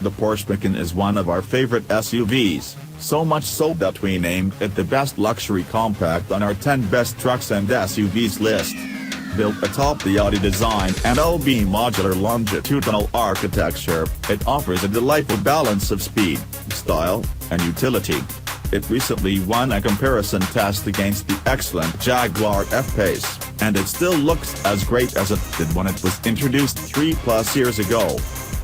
The Porsche Macan is one of our favorite SUVs, so much so that we named it the best luxury compact on our 10 best trucks and SUVs list. Built atop the Audi design and LB modular longitudinal architecture, it offers a delightful balance of speed, style, and utility. It recently won a comparison test against the excellent Jaguar F-Pace, and it still looks as great as it did when it was introduced 3+ years ago.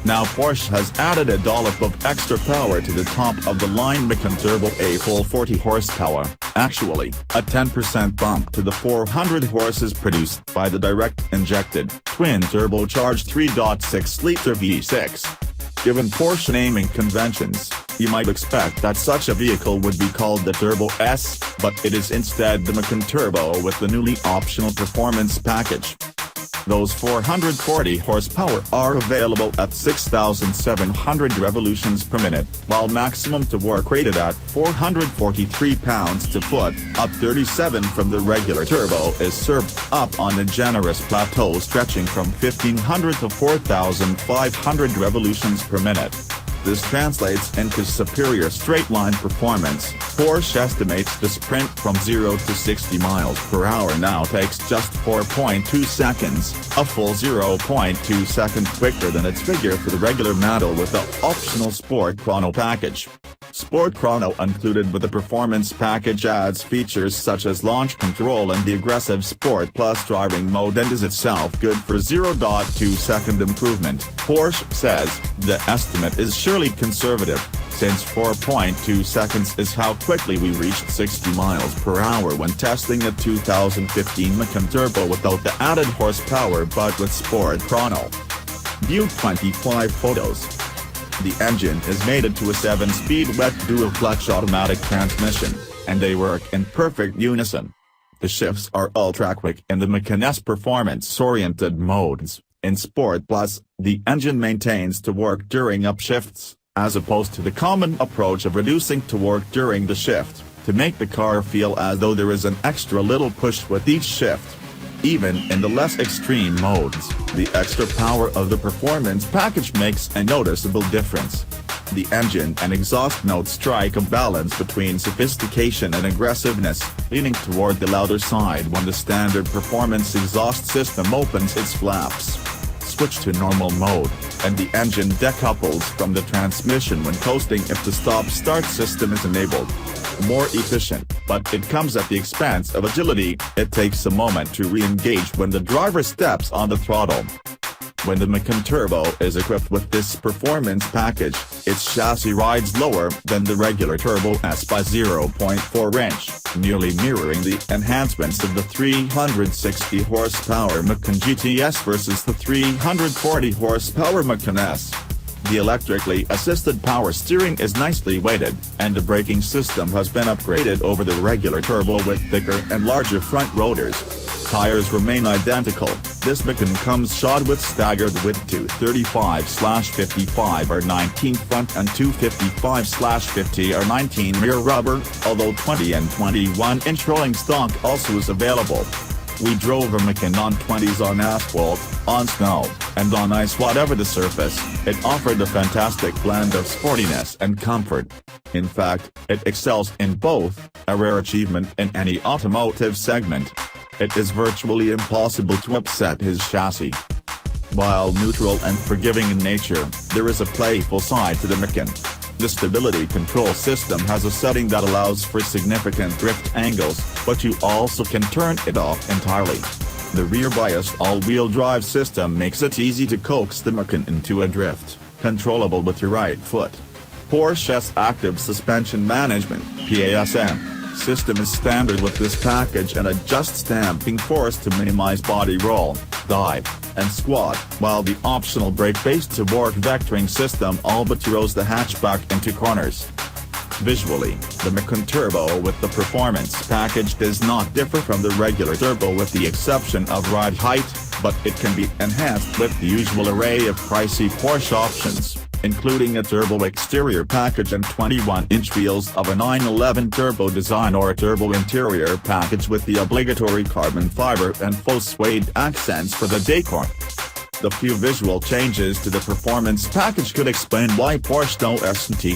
Now Porsche has added a dollop of extra power to the top-of-the-line Macan Turbo, a full 40 horsepower, actually, a 10% bump to the 400 horses produced by the direct-injected, twin-turbocharged 3.6-liter V6. Given Porsche naming conventions, you might expect that such a vehicle would be called the Turbo S, but it is instead the Macan Turbo with the newly optional performance package. Those 440 horsepower are available at 6,700 revolutions per minute, while maximum torque rated at 443 pounds-to-foot, up 37 from the regular turbo, is served up on a generous plateau stretching from 1,500 to 4,500 revolutions per minute. This translates into superior straight-line performance. Porsche estimates the sprint from 0 to 60 miles per hour now takes just 4.2 seconds, a full 0.2 seconds quicker than its figure for the regular model with the optional Sport Chrono package. Sport Chrono included with the performance package adds features such as launch control and the aggressive Sport Plus driving mode and is itself good for 0.2 second improvement. Porsche says the estimate is surely conservative, since 4.2 seconds is how quickly we reached 60 miles per hour when testing a 2015 Macan Turbo without the added horsepower but with Sport Chrono. View 25 photos. The engine is mated to a 7-speed wet dual-clutch automatic transmission, and they work in perfect unison. The shifts are ultra-quick in the Macan's performance-oriented modes. In Sport Plus, the engine maintains torque during upshifts, as opposed to the common approach of reducing torque during the shift, to make the car feel as though there is an extra little push with each shift. Even in the less extreme modes, the extra power of the performance package makes a noticeable difference. The engine and exhaust notes strike a balance between sophistication and aggressiveness, leaning toward the louder side when the standard performance exhaust system opens its flaps. Switch to normal mode, and the engine decouples from the transmission when coasting if the stop-start system is enabled. More efficient, but it comes at the expense of agility. It takes a moment to re-engage when the driver steps on the throttle. When the Macan Turbo is equipped with this performance package, its chassis rides lower than the regular Turbo S by 0.4 inch, nearly mirroring the enhancements of the 360 horsepower Macan GTS versus the 340 horsepower Macan S. The electrically assisted power steering is nicely weighted, and the braking system has been upgraded over the regular Turbo with thicker and larger front rotors. Tires remain identical. This Macan comes shod with staggered width 235/55 or 19 front and 255/50 or 19 rear rubber, although 20 and 21-inch rolling stock also is available. We drove a Macan on 20s on asphalt, on snow, and on ice. Whatever the surface, it offered a fantastic blend of sportiness and comfort. In fact, it excels in both, a rare achievement in any automotive segment. It is virtually impossible to upset his chassis. While neutral and forgiving in nature, there is a playful side to the Macan. The stability control system has a setting that allows for significant drift angles, but you also can turn it off entirely. The rear-biased all-wheel drive system makes it easy to coax the Macan into a drift, controllable with your right foot. Porsche's active suspension management (PASM) system is standard with this package and adjusts damping force to minimize body roll, dive, and squat, while the optional brake-based torque vectoring system all but throws the hatchback into corners. Visually, the Macan Turbo with the performance package does not differ from the regular Turbo with the exception of ride height, but it can be enhanced with the usual array of pricey Porsche options, including a turbo exterior package and 21-inch wheels of a 911 turbo design or a turbo interior package with the obligatory carbon fiber and faux suede accents for the decor. The few visual changes to the performance package could explain why Porsche don't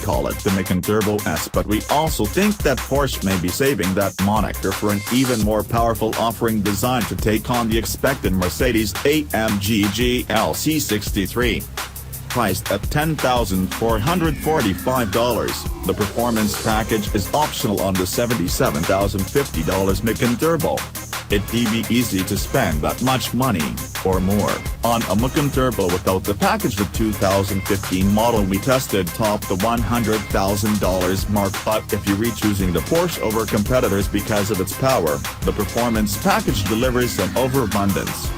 call it the Macan Turbo S, but we also think that Porsche may be saving that moniker for an even more powerful offering designed to take on the expected Mercedes-AMG GLC 63. Priced at $10,445, the performance package is optional on the $77,050 Macan Turbo. It'd be easy to spend that much money, or more, on a Macan Turbo without the package. The 2015 model we tested topped the $100,000 mark, but if you're choosing the Porsche over competitors because of its power, the performance package delivers an overabundance.